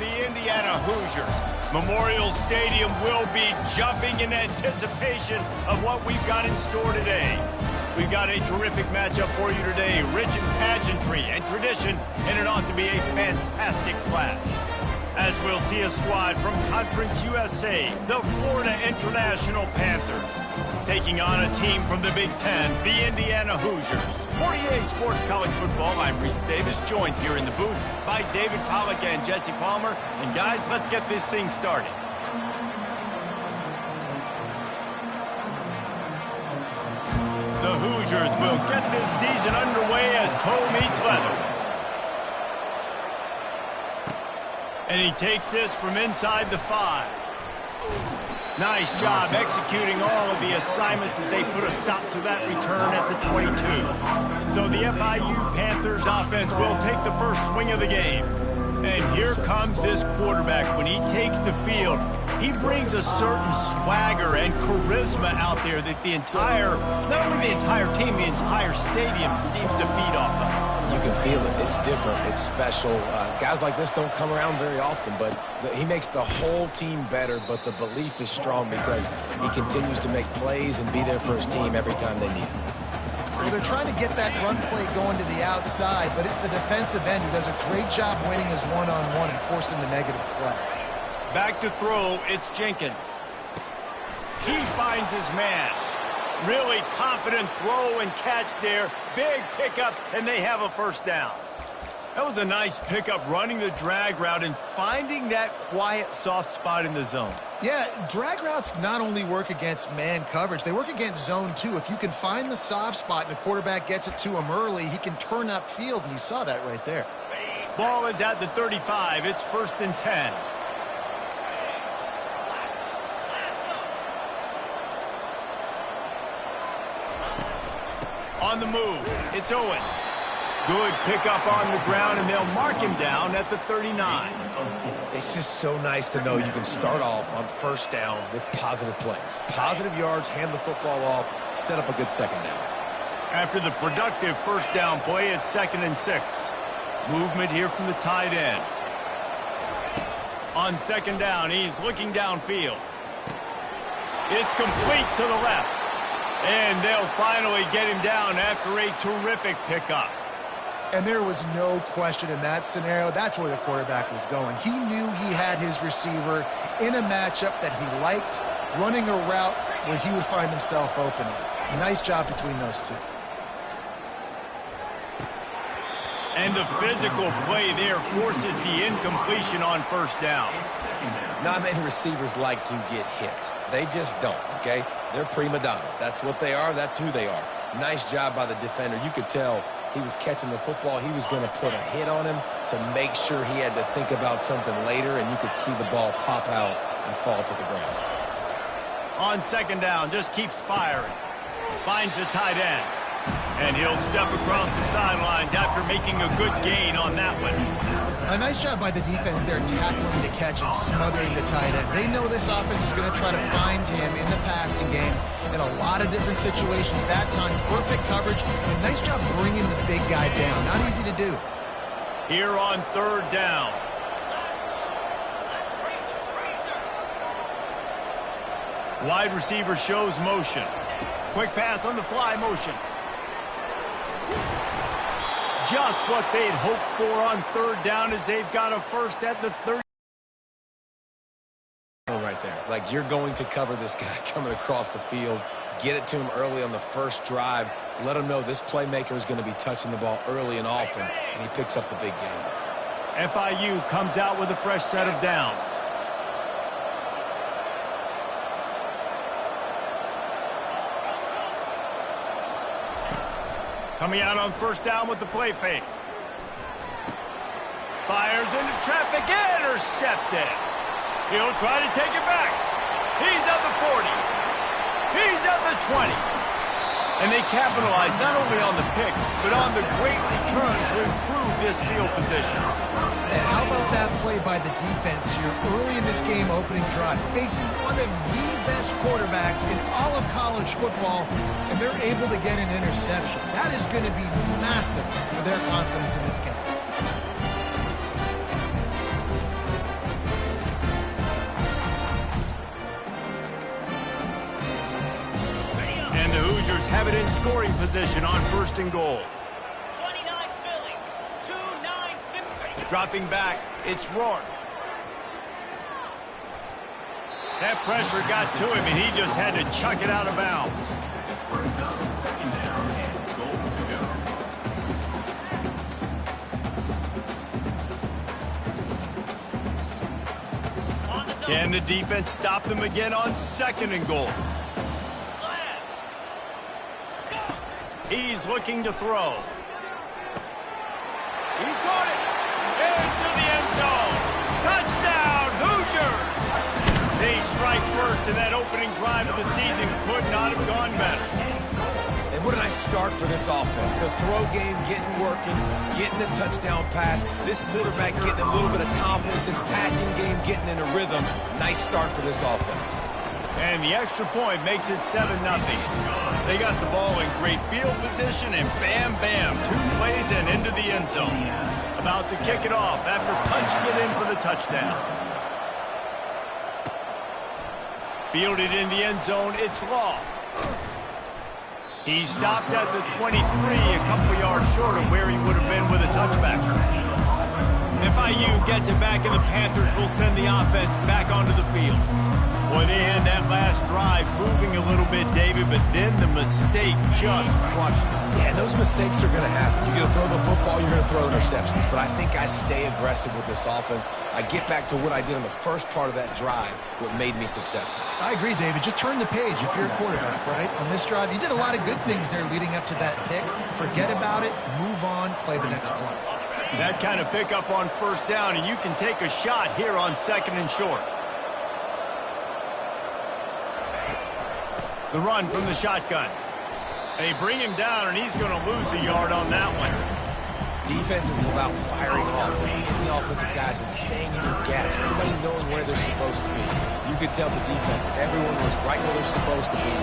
the Indiana Hoosiers. Memorial Stadium will be jumping in anticipation of what we've got in store today. We've got a terrific matchup for you today, rich in pageantry and tradition, and it ought to be a fantastic clash. As we'll see a squad from Conference USA, the Florida International Panthers, taking on a team from the Big Ten, the Indiana Hoosiers. For EA Sports College Football, I'm Reese Davis, joined here in the booth by David Pollack and Jesse Palmer. And guys, let's get this thing started. The Hoosiers will get this season underway as toe meets leather. And he takes this from inside the 5. Nice job executing all of the assignments as they put a stop to that return at the 22. So the FIU Panthers offense will take the first swing of the game. And here comes this quarterback. When he takes the field, he brings a certain swagger and charisma out there that the entire, not only the entire team, the entire stadium seems to feed off of. You can feel it. It's different. It's special. Guys like this don't come around very often, but he makes the whole team better, but the belief is strong because he continues to make plays and be there for his team every time they need him. Well, they're trying to get that run play going to the outside, but it's the defensive end who does a great job winning his one-on-one and forcing the negative play. Back to throw, it's Jenkins. He finds his man. Really confident throw and catch there. Big pickup, and they have a first down. That was a nice pickup, running the drag route and finding that quiet, soft spot in the zone. Yeah, drag routes not only work against man coverage, they work against zone too. If you can find the soft spot and the quarterback gets it to him early, he can turn upfield, and you saw that right there. Ball is at the 35. It's 1st and 10. On the move, it's Owens. Good pickup on the ground, and they'll mark him down at the 39. It's just so nice to know you can start off on first down with positive plays. Positive yards, hand the football off, set up a good second down. After the productive first down play, it's 2nd and 6. Movement here from the tight end. On 2nd down, he's looking downfield. It's complete to the left. And they'll finally get him down after a terrific pickup. And there was no question in that scenario. That's where the quarterback was going. He knew he had his receiver in a matchup that he liked, running a route where he would find himself open. Nice job between those two. And the physical play there forces the incompletion on first down. Not many receivers like to get hit. They just don't, okay? They're prima donnas. That's what they are. That's who they are. Nice job by the defender. You could tell he was catching the football. He was going to put a hit on him to make sure he had to think about something later, and you could see the ball pop out and fall to the ground. On 2nd down, just keeps firing. Finds the tight end. And he'll step across the sidelines after making a good gain on that one. A nice job by the defense there, tackling the catch and smothering the tight end. They know this offense is going to try to find him in the passing game in a lot of different situations. That time, perfect coverage, and nice job bringing the big guy down. Not easy to do. Here on 3rd down. Wide receiver shows motion. Quick pass on the fly motion. Just what they'd hoped for on 3rd down as they've got a first at the 30. Right there. Like, you're going to cover this guy coming across the field. Get it to him early on the first drive. Let him know this playmaker is going to be touching the ball early and often, and he picks up the big game. FIU comes out with a fresh set of downs. Coming out on 1st down with the play fake. Fires into traffic, intercepted. He'll try to take it back. He's at the 40. He's at the 20. And they capitalize not only on the pick, but on the great return to improve this field position. And how about that play by the defense here early in this game opening drive, facing one of the best quarterbacks in all of college football, and they're able to get an interception. That is going to be massive for their confidence in this game. in scoring position on 1st and goal. 29 Philly, 2-9 Philly. Dropping back, it's Rourke. That pressure got to him, and he just had to chuck it out of bounds. Can the defense stop them again on 2nd and goal? He's looking to throw. He caught it into the end zone. Touchdown, Hoosiers! They strike first, and that opening drive of the season could not have gone better. And what a nice start for this offense. The throw game getting working, getting the touchdown pass. This quarterback getting a little bit of confidence. This passing game getting in a rhythm. Nice start for this offense. And the extra point makes it 7-0. They got the ball in great field position, and bam, bam, 2 plays and into the end zone. About to kick it off after punching it in for the touchdown. Fielded in the end zone, it's Law. He stopped at the 23, a couple yards short of where he would have been with a touchback. FIU gets it back, and the Panthers will send the offense back onto the field. Boy, they had that last drive moving a little bit, David, but then the mistake just crushed them. Yeah, those mistakes are going to happen. You're going to throw the football, you're going to throw interceptions. But I think I stay aggressive with this offense. I get back to what I did in the first part of that drive, what made me successful. I agree, David. Just turn the page if you're a quarterback, right? On this drive, you did a lot of good things there leading up to that pick. Forget about it, move on, play the next play. That kind of pickup on 1st down, and you can take a shot here on 2nd and short. The run from the shotgun. They bring him down, and he's going to lose a yard on that one. Defense is about firing off, hitting the offensive guys and staying in your gaps. Everybody knowing where they're supposed to be. You could tell the defense, everyone was right where they're supposed to be,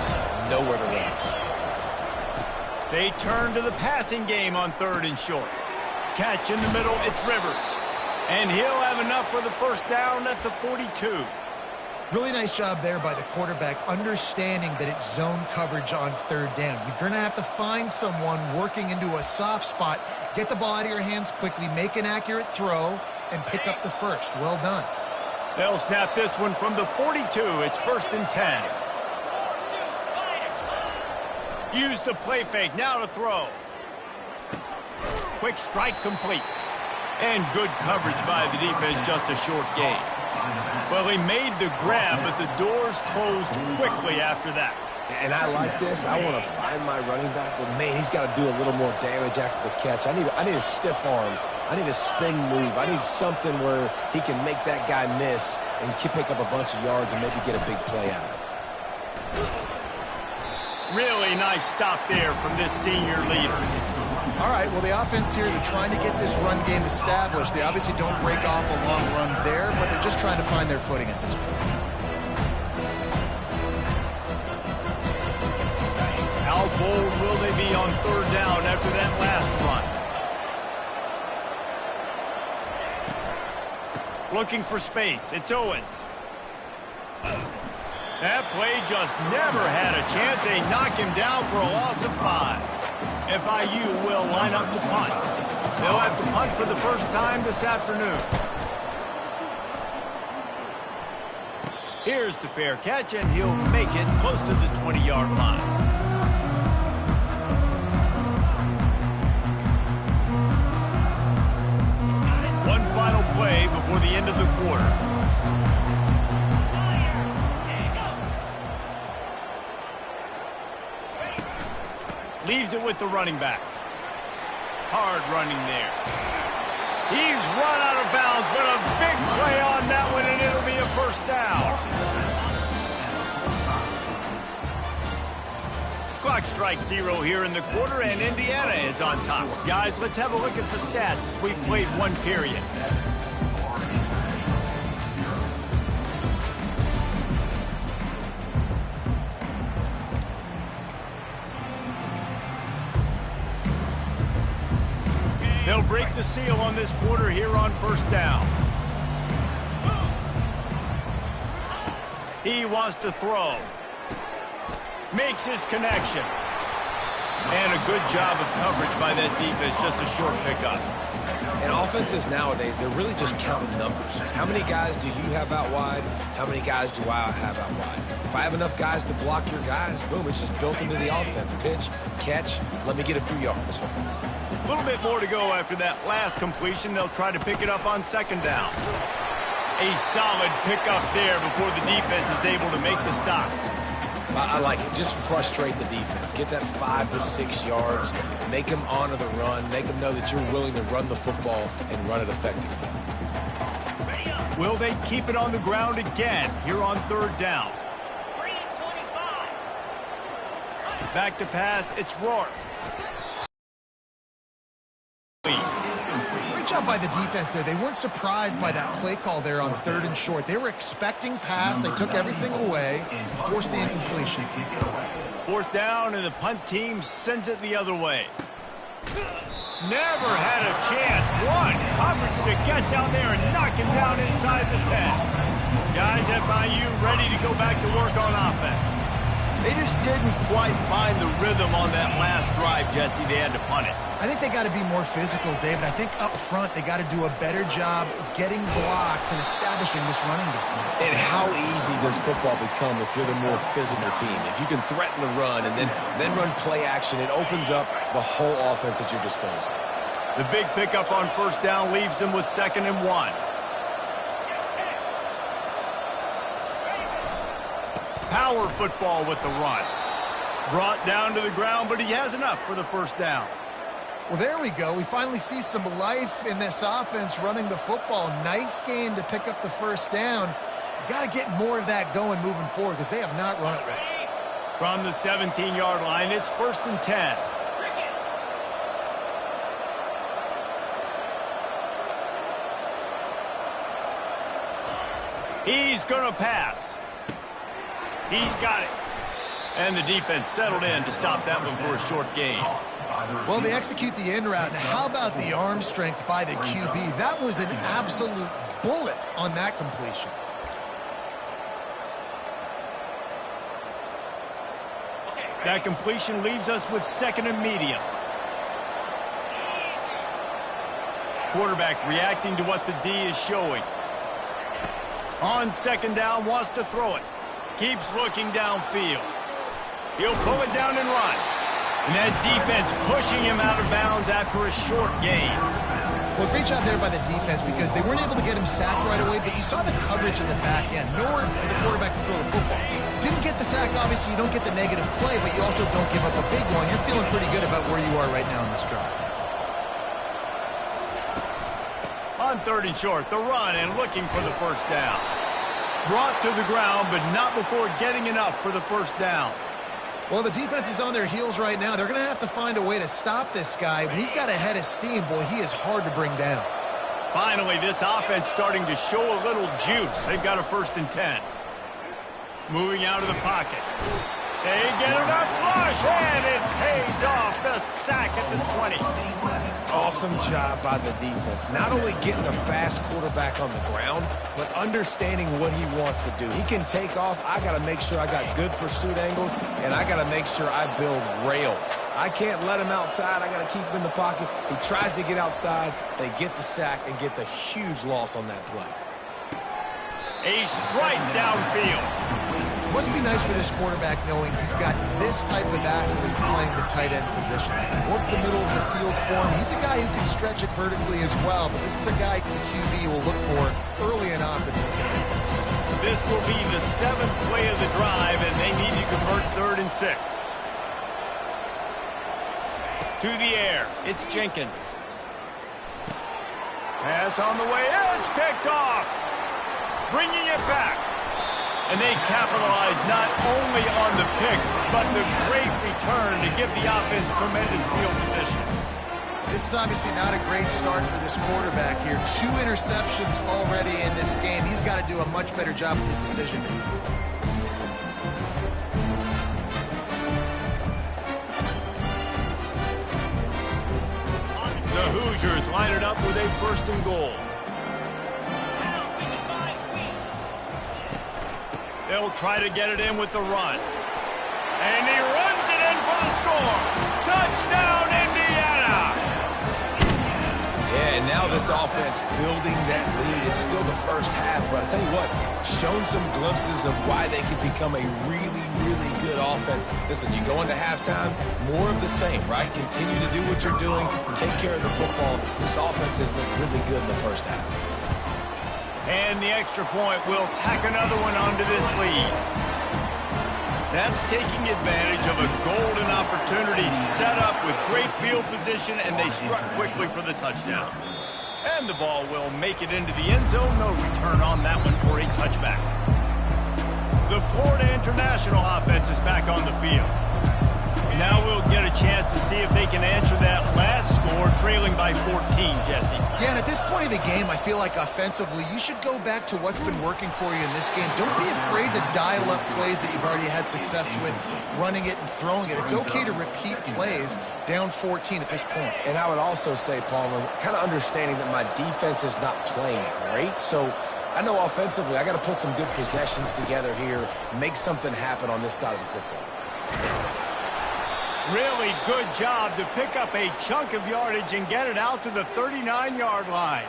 nowhere to run. They turn to the passing game on 3rd and short. Catch in the middle, it's Rivers. And he'll have enough for the 1st down at the 42. Really nice job there by the quarterback, understanding that it's zone coverage on 3rd down. You're going to have to find someone working into a soft spot, get the ball out of your hands quickly, make an accurate throw, and pick up the 1st. Well done. They'll snap this one from the 42. It's 1st and 10. Use the play fake. Now to throw. Quick strike complete. And good coverage by the defense, just a short gain. Well, he made the grab, but the doors closed quickly after that. And I like this. I want to find my running back, but man, he's got to do a little more damage after the catch. I need a stiff arm. I need a spin move. I need something where he can make that guy miss and pick up a bunch of yards and maybe get a big play out of it. Really nice stop there from this senior leader. All right, well, the offense here, they're trying to get this run game established. They obviously don't break off a long run there, but they're just trying to find their footing at this point. How bold will they be on 3rd down after that last run? Looking for space. It's Owens. That play just never had a chance. They knock him down for a loss of 5. FIU will line up to punt. They'll have to punt for the first time this afternoon. Here's the fair catch, and he'll make it close to the 20-yard line. One final play before the end of the quarter. Leaves it with the running back. Hard running there. He's run out of bounds, but a big play on that one, and it'll be a 1st down. Clock strikes 0 here in the quarter, and Indiana is on top. Guys, let's have a look at the stats as we've played 1 period. They'll break the seal on this quarter here on 1st down. He wants to throw. Makes his connection. And a good job of coverage by that defense, just a short pickup. And offenses nowadays, they're really just counting numbers. How many guys do you have out wide? How many guys do I have out wide? If I have enough guys to block your guys, boom, it's just built into the offense. Pitch, catch, let me get a few yards. A little bit more to go after that last completion. They'll try to pick it up on second down. A solid pickup there before the defense is able to make the stop. I like it. Just frustrate the defense. Get that 5 to 6 yards. Make them honor the run. Make them know that you're willing to run the football and run it effectively. Will they keep it on the ground again here on third down? 3 and 25. Back to pass. It's Rourke. Great job by the defense there. They weren't surprised by that play call there on 3rd and short. They were expecting pass. They took everything away and forced the incompletion. 4th down, and the punt team sends it the other way. Never had a chance. One coverage to get down there and knock him down inside the 10. Guys, FIU ready to go back to work on offense. They just didn't quite find the rhythm on that last drive, Jesse. They had to punt it. I think they got to be more physical, David. I think up front they got to do a better job getting blocks and establishing this running game. And how easy does football become if you're the more physical team? If you can threaten the run and then run play action, it opens up the whole offense at your disposal. The big pickup on 1st down leaves them with 2nd and 1. Power football with the run. Brought down to the ground, but he has enough for the 1st down. Well, there we go. We finally see some life in this offense running the football. Nice game to pick up the 1st down. Got to get more of that going moving forward because they have not run it well. From the 17-yard line, it's 1st and 10. He's going to pass. He's got it. And the defense settled in to stop that one for a short gain. Well, they execute the in route. Now, how about the arm strength by the QB? That was an absolute bullet on that completion. That completion leaves us with 2nd and medium. Quarterback reacting to what the D is showing. On 2nd down, wants to throw it. Keeps looking downfield. He'll pull it down and run. And that defense pushing him out of bounds after a short gain. Well, great job there by the defense because they weren't able to get him sacked right away, but you saw the coverage in the back end. Nowhere for the quarterback to throw the football. Didn't get the sack, obviously you don't get the negative play, but you also don't give up a big one. You're feeling pretty good about where you are right now in this drive. On 3rd and short, the run and looking for the 1st down. Brought to the ground, but not before getting enough for the 1st down. Well, the defense is on their heels right now. They're going to have to find a way to stop this guy. When he's got a head of steam, boy, he is hard to bring down. Finally, this offense starting to show a little juice. They've got a 1st and 10. Moving out of the pocket. They get enough flush, and it pays off. The sack at the 20. Awesome job by the defense. Not only getting a fast quarterback on the ground, but understanding what he wants to do. He can take off. I got to make sure I got good pursuit angles, and I got to make sure I build rails. I can't let him outside. I got to keep him in the pocket. He tries to get outside. They get the sack and get the huge loss on that play. A strike downfield. Must be nice for this quarterback knowing he's got this type of athlete playing the tight end position. He can work the middle of the field for him. He's a guy who can stretch it vertically as well, but this is a guy the QB will look for early and often in this game. This will be the 7th play of the drive, and they need to convert 3rd and 6. To the air, it's Jenkins. Pass on the way, it's picked off. Bringing it back. And they capitalize not only on the pick, but the great return to give the offense tremendous field position. This is obviously not a great start for this quarterback here. 2 interceptions already in this game. He's got to do a much better job with his decision making. The Hoosiers line it up with a 1st and goal. They'll try to get it in with the run. And he runs it in for the score. Touchdown, Indiana! Yeah, and now this offense building that lead. It's still the first half, but I tell you what, shown some glimpses of why they could become a really, really good offense. Listen, you go into halftime, more of the same, right? Continue to do what you're doing, take care of the football. This offense has looked really good in the first half. And the extra point will tack another one onto this lead. That's taking advantage of a golden opportunity set up with great field position, and they struck quickly for the touchdown. And the ball will make it into the end zone. No return on that one for a touchback. The Florida International offense is back on the field. Now we'll get a chance to see if they can answer that last score, trailing by 14, Jesse. Yeah, and at this point of the game, I feel like offensively, you should go back to what's been working for you in this game. Don't be afraid to dial up plays that you've already had success with, running it and throwing it. It's okay to repeat plays down 14 at this point. And I would also say, Palmer, kind of understanding that my defense is not playing great, so I know offensively I got to put some good possessions together here, make something happen on this side of the football. Really good job to pick up a chunk of yardage and get it out to the 39-yard line.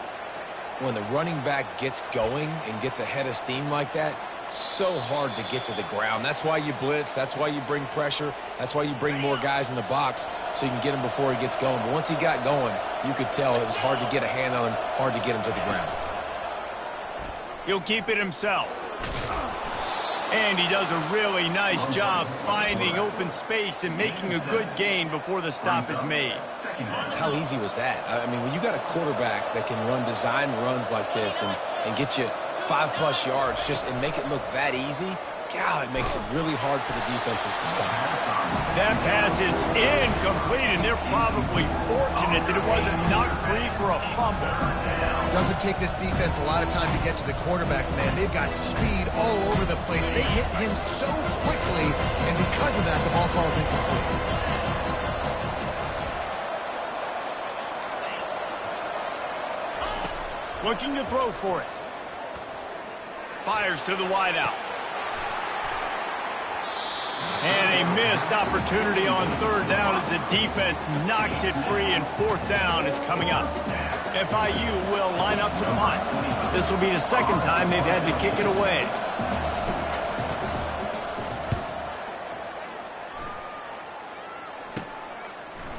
When the running back gets going and gets ahead of steam like that, so hard to get to the ground. That's why you blitz. That's why you bring pressure. That's why you bring more guys in the box so you can get him before he gets going. But once he got going, you could tell it was hard to get a hand on him, hard to get him to the ground. He'll keep it himself. And he does a really nice job finding open space and making a good gain before the stop is made. How easy was that? I mean, when you got a quarterback that can run design runs like this and get you 5+ yards and make it look that easy, God, it makes it really hard for the defenses to stop. That pass is incomplete, and they're probably fortunate that it wasn't knocked free for a fumble. Doesn't take this defense a lot of time to get to the quarterback, man. They've got speed all over the place. They hit him so quickly, and because of that, the ball falls incomplete. Looking to throw for it. Fires to the wideout. And a missed opportunity on third down as the defense knocks it free, and fourth down is coming up. FIU will line up to punt. This will be the second time they've had to kick it away.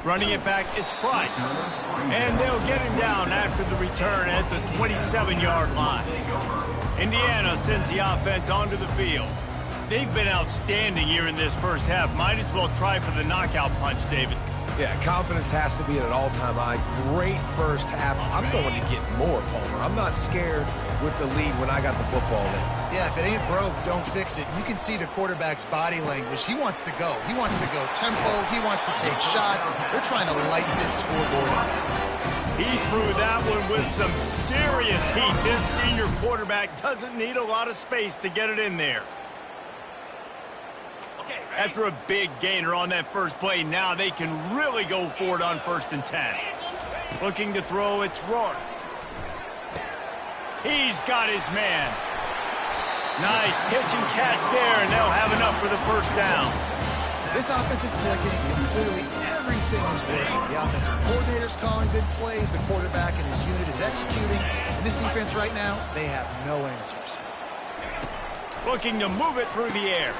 Running it back, it's Price. And they'll get him down after the return at the 27-yard line. Indiana sends the offense onto the field. They've been outstanding here in this first half. Might as well try for the knockout punch, David. Yeah, confidence has to be at an all-time high. Great first half. I'm going to get more, Palmer. I'm not scared with the lead when I got the football in. Yeah, if it ain't broke, don't fix it. You can see the quarterback's body language. He wants to go. He wants to go tempo. He wants to take shots. They're trying to light this scoreboard up. He threw that one with some serious heat. This senior quarterback doesn't need a lot of space to get it in there. After a big gainer on that first play, now they can really go for it on 1st and 10. Looking to throw, it's Rourke. He's got his man. Nice pitch and catch there, and they'll have enough for the first down. This offense is clicking, and clearly everything is working. The offensive coordinator's calling good plays, the quarterback and his unit is executing, and this defense right now, they have no answers. Looking to move it through the air.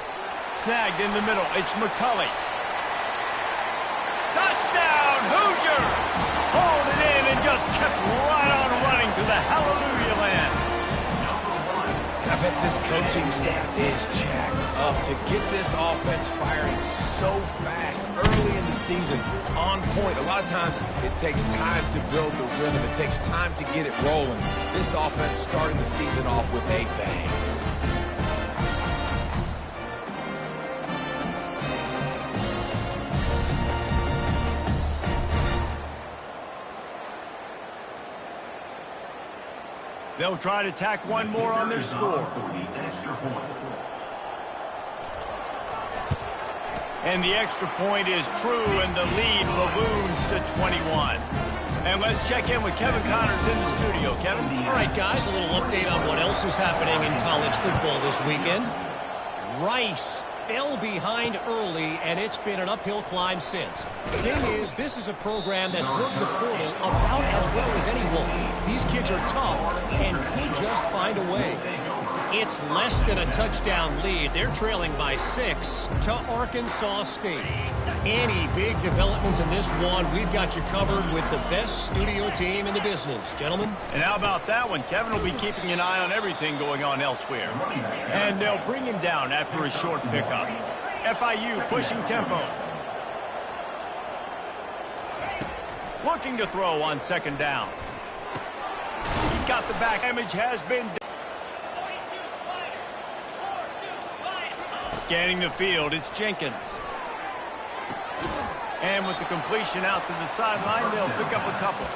Snagged in the middle, it's McCulley. Touchdown, Hoosiers! Hauled it in and just kept right on running to the hallelujah land. I bet this coaching staff is jacked up to get this offense firing so fast early in the season, on point. A lot of times it takes time to build the rhythm. It takes time to get it rolling. This offense starting the season off with a bang. They'll try to tack one more on their score. And the extra point is true, and the lead balloons to 21. And let's check in with Kevin Connors in the studio. Kevin? All right, guys, a little update on what else is happening in college football this weekend. Rice fell behind early, and it's been an uphill climb since. The thing is, this is a program that's worked the portal about as well as anyone. These kids are tough and could just find a way. It's less than a touchdown lead. They're trailing by 6 to Arkansas State. Any big developments in this one, we've got you covered with the best studio team in the business. Gentlemen? And how about that one? Kevin will be keeping an eye on everything going on elsewhere. And they'll bring him down after a short pickup. FIU pushing tempo. Looking to throw on second down. He's got the back. Damage has been done. Scanning the field, it's Jenkins. And with the completion out to the sideline, they'll pick up a couple.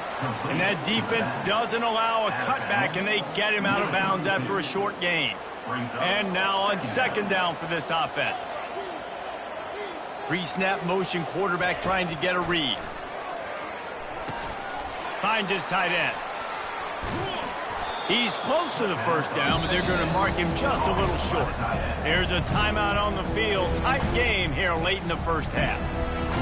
And that defense doesn't allow a cutback, and they get him out of bounds after a short gain. And now on second down for this offense. Pre-snap motion, quarterback trying to get a read. Finds his tight end. He's close to the first down, but they're going to mark him just a little short. There's a timeout on the field. Tight game here late in the first half.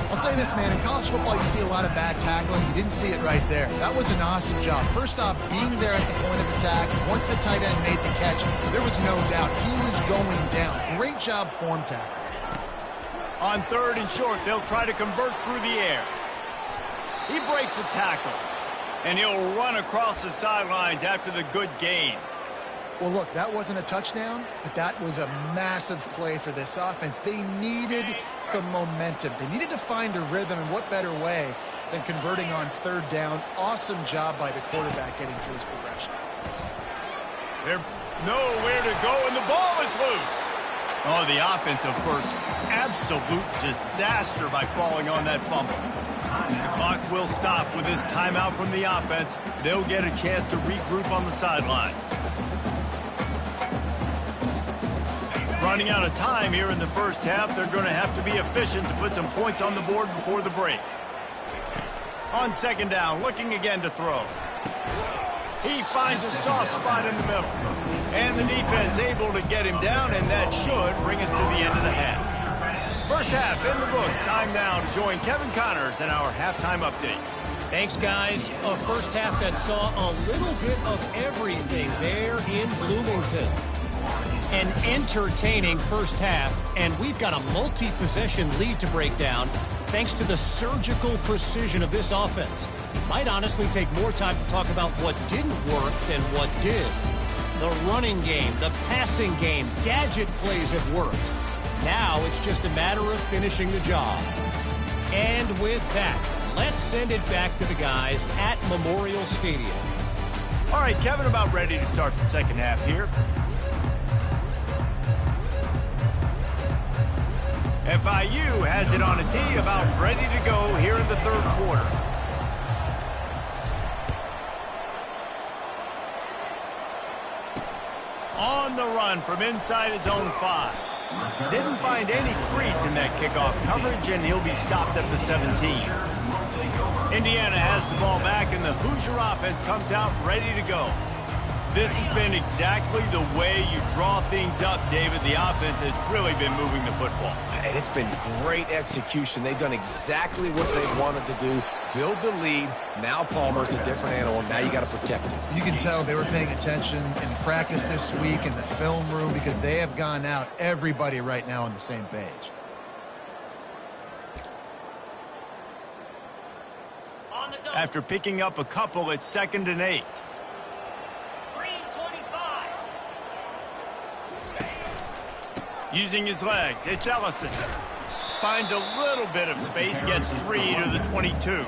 I'll say this, man. In college football, you see a lot of bad tackling. You didn't see it right there. That was an awesome job. First off, being there at the point of attack. Once the tight end made the catch, there was no doubt he was going down. Great job form tackle. On third and short, they'll try to convert through the air. He breaks a tackle. And he'll run across the sidelines after the good gain. Well, look, that wasn't a touchdown, but that was a massive play for this offense. They needed some momentum. They needed to find a rhythm, and what better way than converting on third down. Awesome job by the quarterback getting through his progression. There's nowhere to go, and the ball is loose. Oh, the offensive first. Absolute disaster by falling on that fumble. The clock will stop with this timeout from the offense. They'll get a chance to regroup on the sideline. Running out of time here in the first half, they're going to have to be efficient to put some points on the board before the break. On second down, looking again to throw. He finds a soft spot in the middle. And the defense able to get him down, and that should bring us to the end of the half. First half in the books. Time now to join Kevin Connors in our halftime update. Thanks, guys. A first half that saw a little bit of everything there in Bloomington. An entertaining first half, and we've got a multi-possession lead to break down thanks to the surgical precision of this offense. Might honestly take more time to talk about what didn't work than what did. The running game, the passing game, gadget plays have worked. Now it's just a matter of finishing the job. And with that, let's send it back to the guys at Memorial Stadium. All right, Kevin, about ready to start the second half here. FIU has it on a tee, about ready to go here in the third quarter. On the run from inside his own 5. Didn't find any crease in that kickoff coverage, and he'll be stopped at the 17. Indiana has the ball back, and the Hoosier offense comes out ready to go. This has been exactly the way you draw things up, David. The offense has really been moving the football. And it's been great execution. They've done exactly what they wanted to do. Build the lead. Now Palmer's a different animal. Now you got to protect him. You can tell they were paying attention in practice this week in the film room because they have gone out, everybody right now on the same page. After picking up a couple, it's 2nd and 8. Using his legs, it's Ellison. Finds a little bit of space, gets 3 to the 22.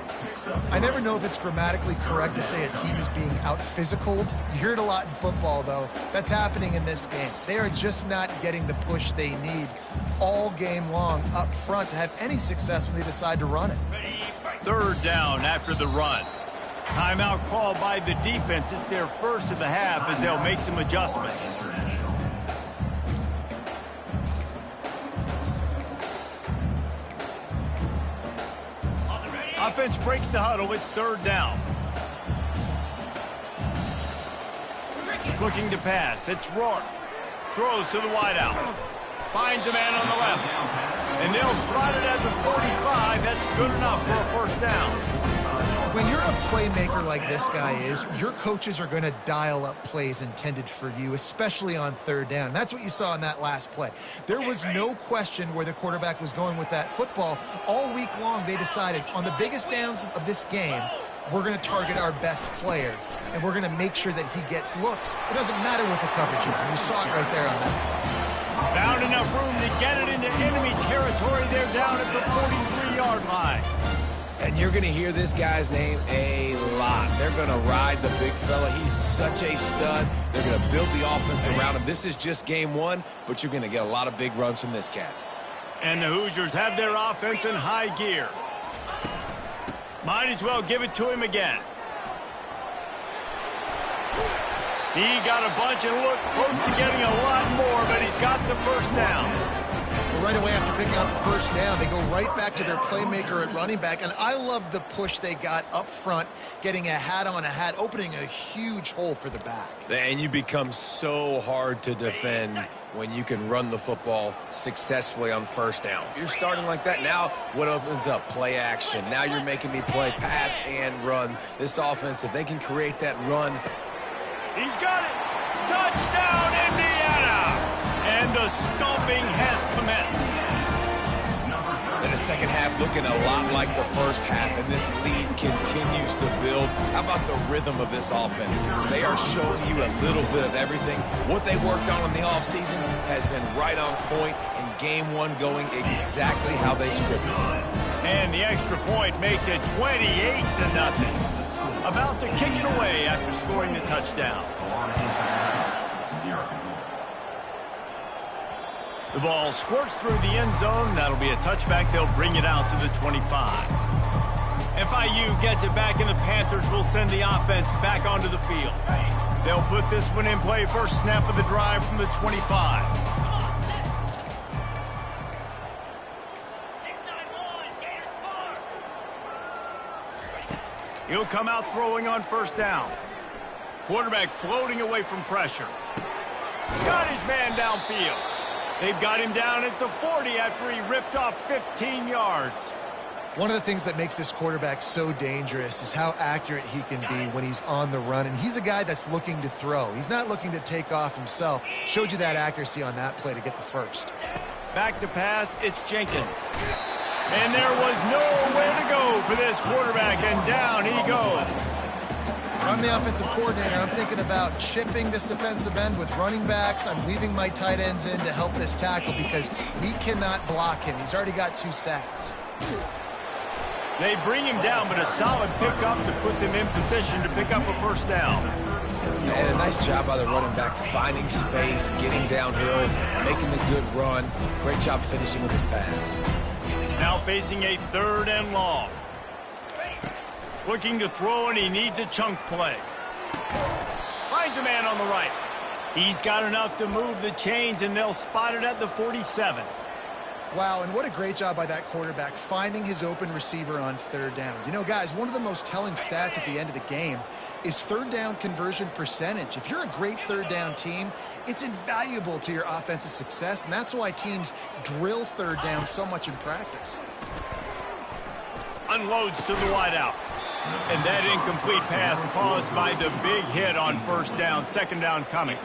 I never know if it's grammatically correct to say a team is being out-physicaled. You hear it a lot in football, though. That's happening in this game. They are just not getting the push they need all game long up front to have any success when they decide to run it. Third down after the run. Timeout called by the defense. It's their first of the half as they'll make some adjustments. Offense breaks the huddle. It's third down. Looking to pass. It's Rourke. Throws to the wideout. Finds a man on the left. And they'll spot it at the 45. That's good enough for a first down. When you're a playmaker like this guy is, your coaches are going to dial up plays intended for you, especially on third down. That's what you saw in that last play. There was no question where the quarterback was going with that football. All week long, they decided on the biggest downs of this game, we're going to target our best player, and we're going to make sure that he gets looks. It doesn't matter what the coverage is, and you saw it right there on that. Found enough room to get it into enemy territory. They're down at the 43-yard line. And you're going to hear this guy's name a lot. They're going to ride the big fella. He's such a stud. They're going to build the offense around him. This is just game one, but you're going to get a lot of big runs from this cat. And the Hoosiers have their offense in high gear. Might as well give it to him again. He got a bunch and looked close to getting a lot more, but he's got the first down. Right away after picking up the first down, they go right back to their playmaker at running back. And I love the push they got up front, getting a hat on a hat, opening a huge hole for the back. And you become so hard to defend when you can run the football successfully on first down. If you're starting like that, now what opens up? Play action. Now you're making me play pass and run. This offense, if they can create that run. He's got it. Touchdown, Indiana! And the stomping has commenced. And the second half looking a lot like the first half, and this lead continues to build. How about the rhythm of this offense? They are showing you a little bit of everything. What they worked on in the offseason has been right on point, and game one going exactly how they scripted it. And the extra point makes it 28-0. About to kick it away after scoring the touchdown. The ball squirts through the end zone. That'll be a touchback. They'll bring it out to the 25. FIU gets it back, and the Panthers will send the offense back onto the field. They'll put this one in play. First snap of the drive from the 25. He'll come out throwing on first down. Quarterback floating away from pressure. Got his man downfield. They've got him down at the 40 after he ripped off 15 yards. One of the things that makes this quarterback so dangerous is how accurate he can be when he's on the run. And he's a guy that's looking to throw. He's not looking to take off himself. Showed you that accuracy on that play to get the first. Back to pass, it's Jenkins. And there was nowhere to go for this quarterback, and down he goes. If I'm the offensive coordinator, I'm thinking about chipping this defensive end with running backs. I'm leaving my tight ends in to help this tackle because we cannot block him. He's already got 2 sacks. They bring him down, but a solid pickup to put them in position to pick up a first down. And a nice job by the running back, finding space, getting downhill, making the good run. Great job finishing with his pads. Now facing a 3rd and long. Looking to throw, and he needs a chunk play. Finds a man on the right. He's got enough to move the chains, and they'll spot it at the 47. Wow, and what a great job by that quarterback, finding his open receiver on 3rd down. You know, guys, one of the most telling stats at the end of the game is 3rd down conversion percentage. If you're a great 3rd down team, it's invaluable to your offensive success, and that's why teams drill 3rd down so much in practice. Unloads to the wideout. And that incomplete pass caused by the big hit on first down. 2nd down coming.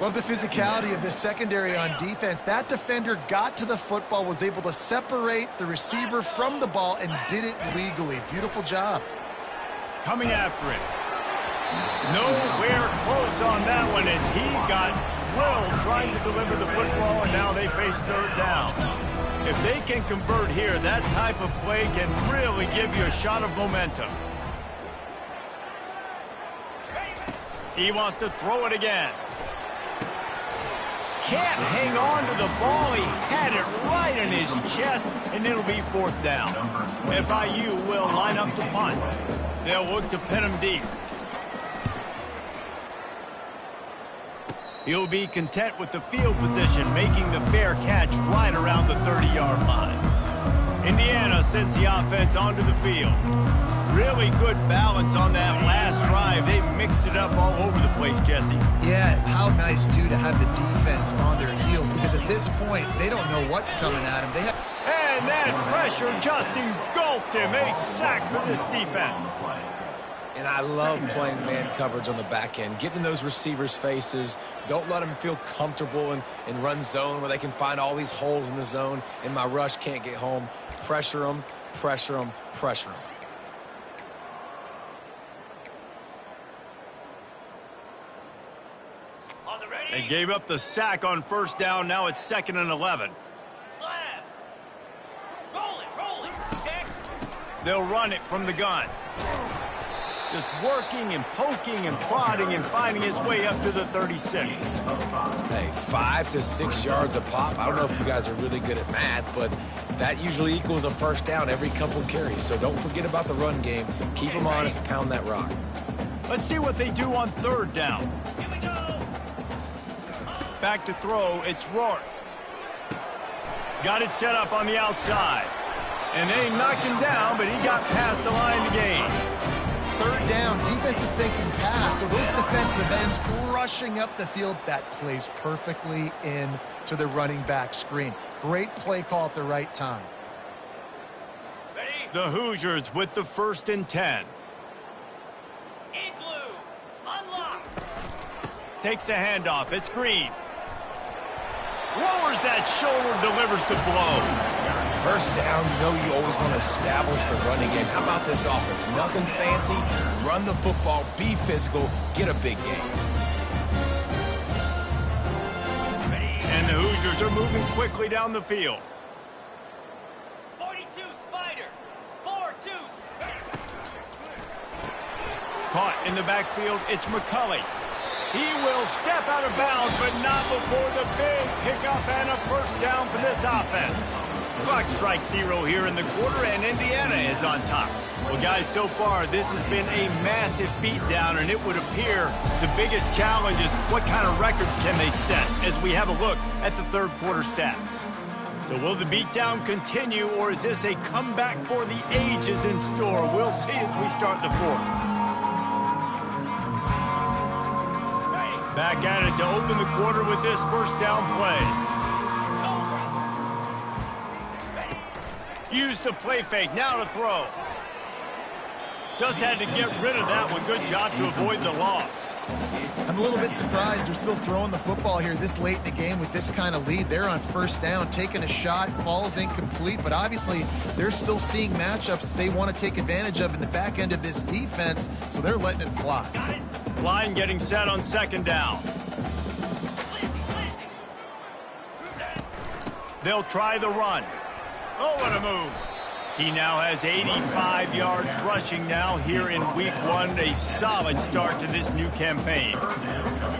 Love the physicality of this secondary on defense. That defender got to the football, was able to separate the receiver from the ball, and did it legally. Beautiful job. Coming after it. Nowhere close on that one as he got drilled trying to deliver the football, and now they face 3rd down. If they can convert here, that type of play can really give you a shot of momentum. He wants to throw it again. Can't hang on to the ball. He had it right in his chest, and it'll be 4th down. FIU will line up to punt. They'll look to pin him deep. He'll be content with the field position, making the fair catch right around the 30-yard line. Indiana sends the offense onto the field. Really good balance on that last drive. They mixed it up all over the place, Jesse. Yeah, how nice, too, to have the defense on their heels, because at this point, they don't know what's coming at them. And that pressure just engulfed him. A sack for this defense. And I love playing man coverage on the back end, getting in those receivers' faces. Don't let them feel comfortable in run zone where they can find all these holes in the zone, and my rush can't get home. Pressure them, pressure them, pressure them. They gave up the sack on first down. Now it's 2nd and 11. Slab. Roll it. Check. They'll run it from the gun. Just working and poking and prodding and finding his way up to the 36. Hey, 5 to 6 yards a pop. I don't know if you guys are really good at math, but that usually equals a first down every couple carries. So don't forget about the run game. Keep them honest, pound that rock. Let's see what they do on 3rd down. Here we go. Back to throw, it's Rourke. Got it set up on the outside. And they knocked him down, but he got past the line to gain. 3rd down, defense is thinking pass, so those defensive ends rushing up the field. That plays perfectly into the running back screen. Great play call at the right time. Ready? The Hoosiers with the 1st and 10. Igloo. Unlock. Takes the handoff, it's Green. Lowers that shoulder, delivers the blow. First down, you know you always want to establish the running game. How about this offense? Nothing fancy. Run the football, be physical, get a big game. And the Hoosiers are moving quickly down the field. 42 Spider. 4-2. Caught in the backfield, it's McCulley. He will step out of bounds, but not before the big pickup and a first down for this offense. Clock strikes 0 here in the quarter, and Indiana is on top. Well, guys, so far, this has been a massive beatdown, and it would appear the biggest challenge is what kind of records can they set as we have a look at the 3rd quarter stats. So will the beatdown continue, or is this a comeback for the ages in store? We'll see as we start the 4th. Back at it to open the quarter with this first down play. Use the play fake, now to throw. Just had to get rid of that one. Good job to avoid the loss. I'm a little bit surprised they're still throwing the football here this late in the game with this kind of lead. They're on first down, taking a shot, falls incomplete, but obviously they're still seeing matchups that they want to take advantage of in the back end of this defense, so they're letting it fly. Line getting set on 2nd down. They'll try the run. Oh, what a move. He now has 85 yards rushing now here in week 1. A solid start to this new campaign.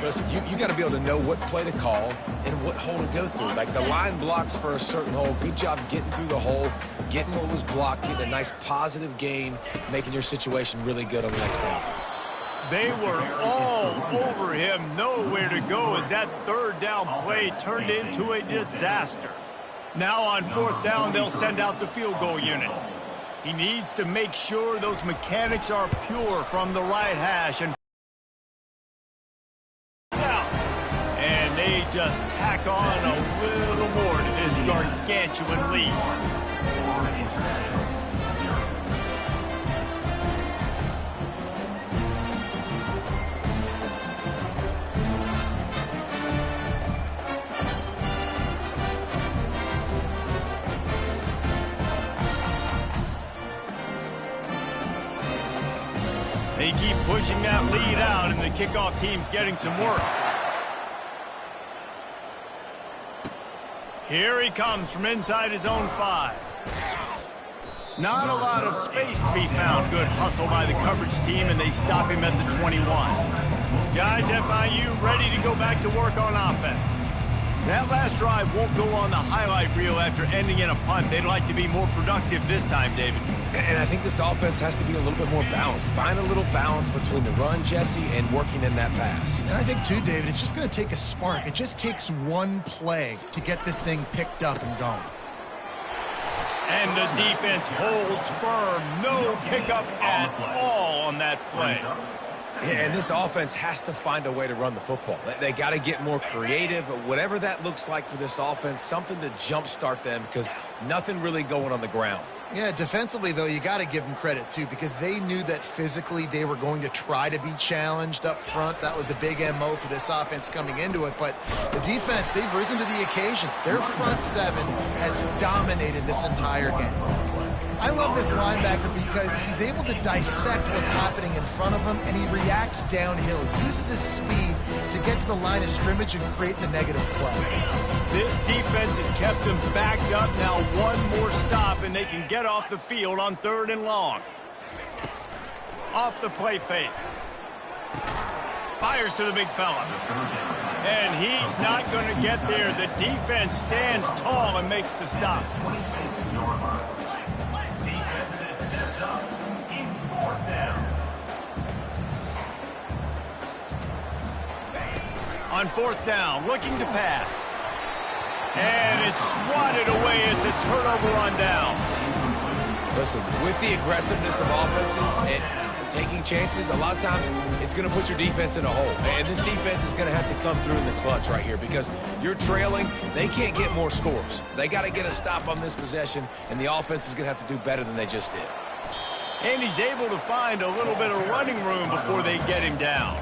Listen, you got to be able to know what play to call and what hole to go through. Like the line blocks for a certain hole. Good job getting through the hole, getting what was blocked, getting a nice positive gain, making your situation really good on the next down. They were all over him, nowhere to go as that 3rd down play turned into a disaster. Now on 4th down, they'll send out the field goal unit. He needs to make sure those mechanics are pure from the right hash. And they just tack on a little more to this gargantuan lead. They keep pushing that lead out, and the kickoff team's getting some work. Here he comes from inside his own 5. Not a lot of space to be found. Good hustle by the coverage team, and they stop him at the 21. Guys, FIU ready to go back to work on offense. That last drive won't go on the highlight reel after ending in a punt. They'd like to be more productive this time, David. And I think this offense has to be a little bit more balanced. Find a little balance between the run, Jesse, and working in that pass. And I think, too, David, it's just going to take a spark. It just takes one play to get this thing picked up and going. And the defense holds firm. No pickup at all on that play. Yeah, and this offense has to find a way to run the football. They got to get more creative, whatever that looks like for this offense, something to jumpstart them because nothing really going on the ground. Yeah, defensively, though, you got to give them credit, too, because they knew that physically they were going to try to be challenged up front. That was a big MO for this offense coming into it. But the defense, they've risen to the occasion. Their front seven has dominated this entire game. I love this linebacker because he's able to dissect what's happening in front of him, and he reacts downhill, uses his speed to get to the line of scrimmage and create the negative play. This defense has kept them backed up. Now one more stop, and they can get off the field on 3rd and long. Off the play fake. Fires to the big fella. And he's not going to get there. The defense stands tall and makes the stop. On 4th down, looking to pass. And it's swatted away. It's a turnover on downs. Listen, with the aggressiveness of offenses and taking chances, a lot of times it's going to put your defense in a hole. And this defense is going to have to come through in the clutch right here because you're trailing. They can't get more scores. They got to get a stop on this possession, and the offense is going to have to do better than they just did. And he's able to find a little bit of running room before they get him down.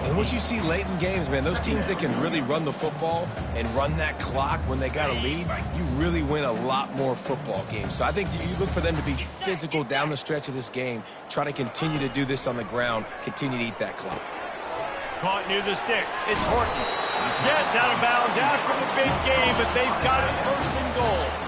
And what you see late in games, man, those teams that can really run the football and run that clock when they got a lead, you really win a lot more football games. So I think you look for them to be physical down the stretch of this game, try to continue to do this on the ground, continue to eat that clock. Caught near the sticks. It's Horton. Gets out of bounds after the big game, but they've got it 1st and goal.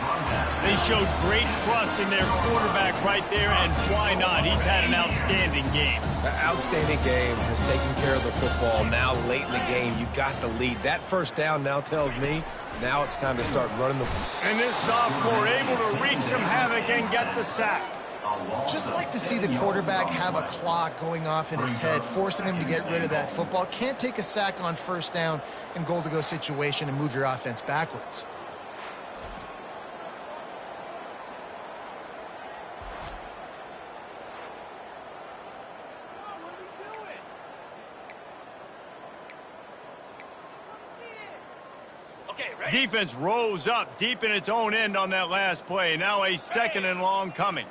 They showed great trust in their quarterback right there, and why not? He's had an outstanding game. Outstanding game, has taken care of the football. Now late in the game, you got the lead. That 1st down now tells me now it's time to start running the... And this sophomore able to wreak some havoc and get the sack. Just like to see the quarterback have a clock going off in his head, forcing him to get rid of that football. Can't take a sack on 1st down in goal-to-go situation and move your offense backwards. Defense rose up deep in its own end on that last play. Now a 2nd and long coming.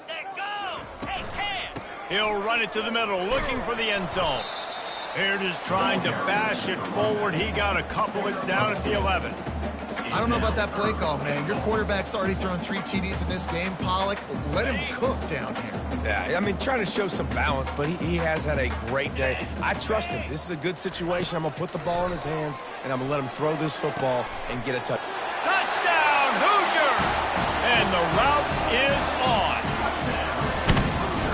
Set, go! Hey, Cam! He'll run it to the middle, looking for the end zone. Baird is trying to bash it forward. He got a couple. It's down at the 11. I don't know about that play call, man. Your quarterback's already thrown 3 TDs in this game. Pollock, let him cook down here. Yeah, I mean, trying to show some balance, but he has had a great day. I trust him. This is a good situation. I'm going to put the ball in his hands, and I'm going to let him throw this football and get a touch. Touchdown, Hoosiers! And the route is on.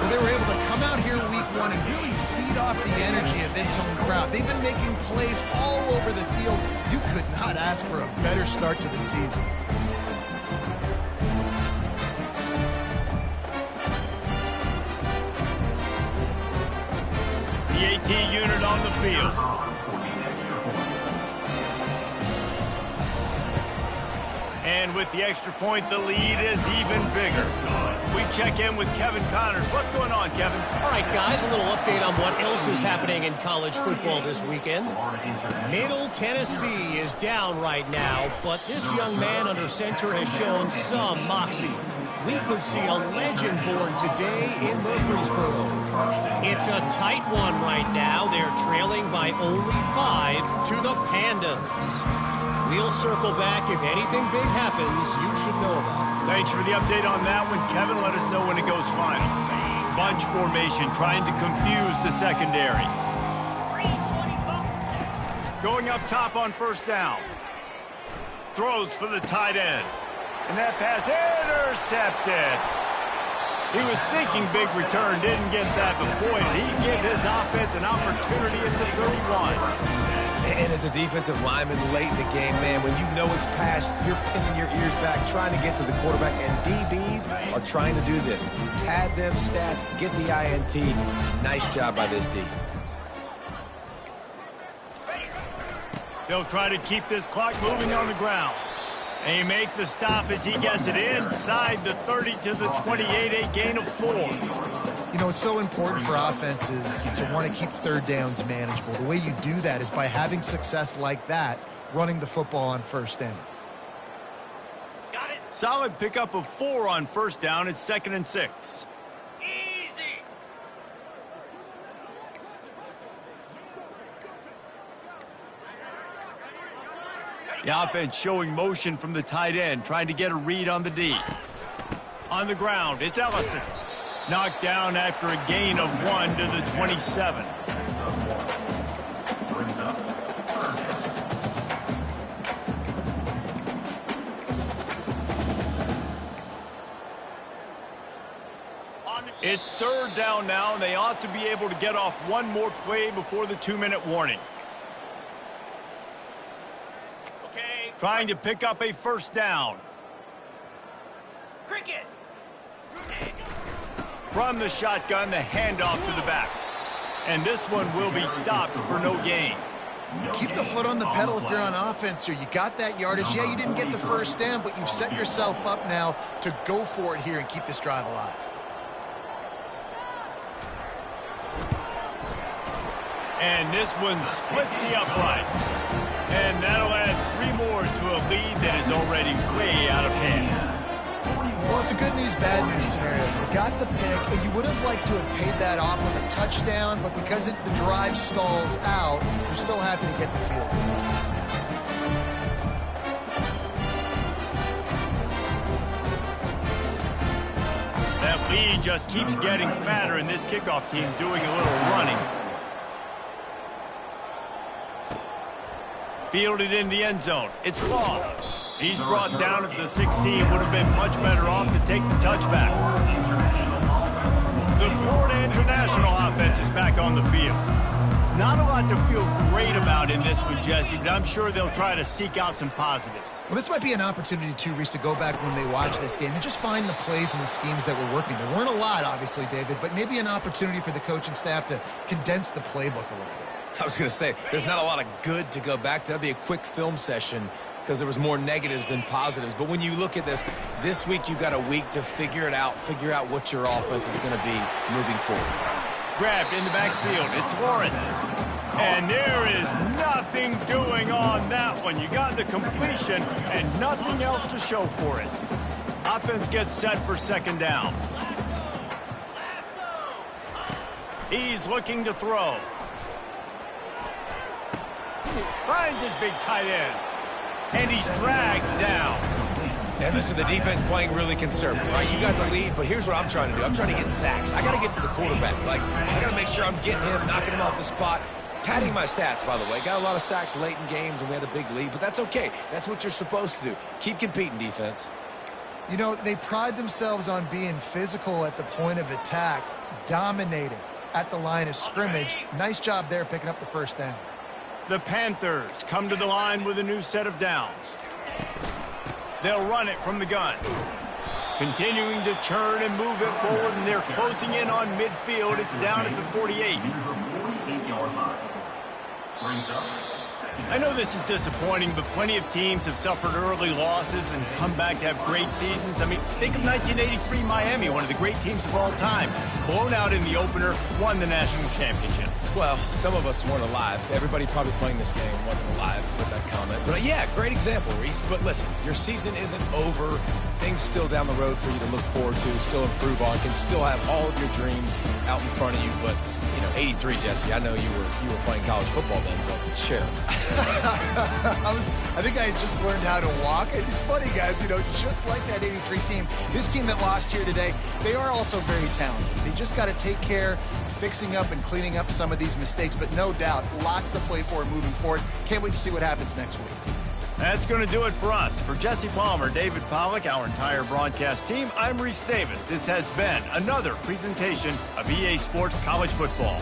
Well, they were able to come out here week 1 and really feed off the energy of this home crowd. They've been making plays all over the field. You could not ask for a better start to the season. The AT unit on the field. And with the extra point, the lead is even bigger. We check in with Kevin Connors. What's going on, Kevin? All right, guys, a little update on what else is happening in college football this weekend. Middle Tennessee is down right now, but this young man under center has shown some moxie. We could see a legend born today in Murfreesboro. It's a tight one right now. They're trailing by only 5 to the Pandas. We'll circle back. If anything big happens, you should know about it. Thanks for the update on that one, Kevin. Let us know when it goes final. Bunch formation, trying to confuse the secondary. Going up top on 1st down. Throws for the tight end. And that pass intercepted. He was thinking big return, didn't get that, but boy, did he give his offense an opportunity at the 31. And as a defensive lineman late in the game, man, when you know it's past, you're pinning your ears back, trying to get to the quarterback, and DBs are trying to do this. Pad them stats, get the INT. Nice job by this D. They'll try to keep this clock moving on the ground. They make the stop as he gets it inside the 30 to the 28, a gain of 4. You know, it's so important for offenses to want to keep third downs manageable. The way you do that is by having success like that, running the football on first down. Got it. Solid pickup of 4 on first down. It's 2nd and 6. Easy. The offense showing motion from the tight end, trying to get a read on the D. On the ground, it's Ellison. Knocked down after a gain of 1 to the 27. It's 3rd down now, and they ought to be able to get off one more play before the 2-minute warning. Okay. Trying to pick up a first down. Cricket. From the shotgun, the handoff to the back. And this one will be stopped for no gain. Keep the foot on the pedal if you're on offense here. You got that yardage. Yeah, you didn't get the first down, but you've set yourself up now to go for it here and keep this drive alive. And this one splits the uprights. And that'll add 3 more to a lead that is already way out of hand. Well, it's a good news, bad news scenario. You got the pick, and you would have liked to have paid that off with a touchdown, but because the drive stalls out, you're still happy to get the field. That lead just keeps getting fatter, and this kickoff team doing a little running. Fielded in the end zone. It's Law. He's brought down at the 16. Would have been much better off to take the touchback. The Florida International offense is back on the field. Not a lot to feel great about in this one, Jesse, but I'm sure they'll try to seek out some positives. Well, this might be an opportunity, too, Reese, to go back when they watch this game and just find the plays and the schemes that were working. There weren't a lot, obviously, David, but maybe an opportunity for the coaching staff to condense the playbook a little bit. I was going to say, there's not a lot of good to go back to. That'd be a quick film session because there was more negatives than positives. But when you look at this week you've got a week to figure it out, figure out what your offense is going to be moving forward. Grabbed in the backfield. It's Lawrence. And there is nothing doing on that one. You got the completion and nothing else to show for it. Offense gets set for 2nd down. He's looking to throw. Finds his big tight end. And he's dragged down. And listen, the defense playing really conservative, right? You got the lead, but here's what I'm trying to do. I'm trying to get sacks. I got to get to the quarterback. I got to make sure I'm getting him, knocking him off the spot. Padding my stats, by the way. Got a lot of sacks late in games when we had a big lead, but that's okay. That's what you're supposed to do. Keep competing, defense. You know, they pride themselves on being physical at the point of attack, dominating at the line of scrimmage. Nice job there picking up the first down. The Panthers come to the line with a new set of downs. They'll run it from the gun. Continuing to churn and move it forward, and they're closing in on midfield. It's down at the 48. I know this is disappointing, but plenty of teams have suffered early losses and come back to have great seasons. I mean, think of 1983 Miami, one of the great teams of all time. Blown out in the opener, won the national championship. Well, some of us weren't alive. Everybody probably playing this game wasn't alive with that comment. But yeah, great example, Reese. But listen, your season isn't over. Things still down the road for you to look forward to, still improve on, can still have all of your dreams out in front of you. But, you know, 83, Jesse, I know you were playing college football then, but chill. I think I had just learned how to walk. It's funny, guys, you know, just like that 83 team, this team that lost here today, they are also very talented. They just got to take care fixing up and cleaning up some of these mistakes, but no doubt, lots to play for moving forward. Can't wait to see what happens next week. That's going to do it for us. For Jesse Palmer, David Pollack, our entire broadcast team, I'm Reese Davis. This has been another presentation of EA Sports College Football.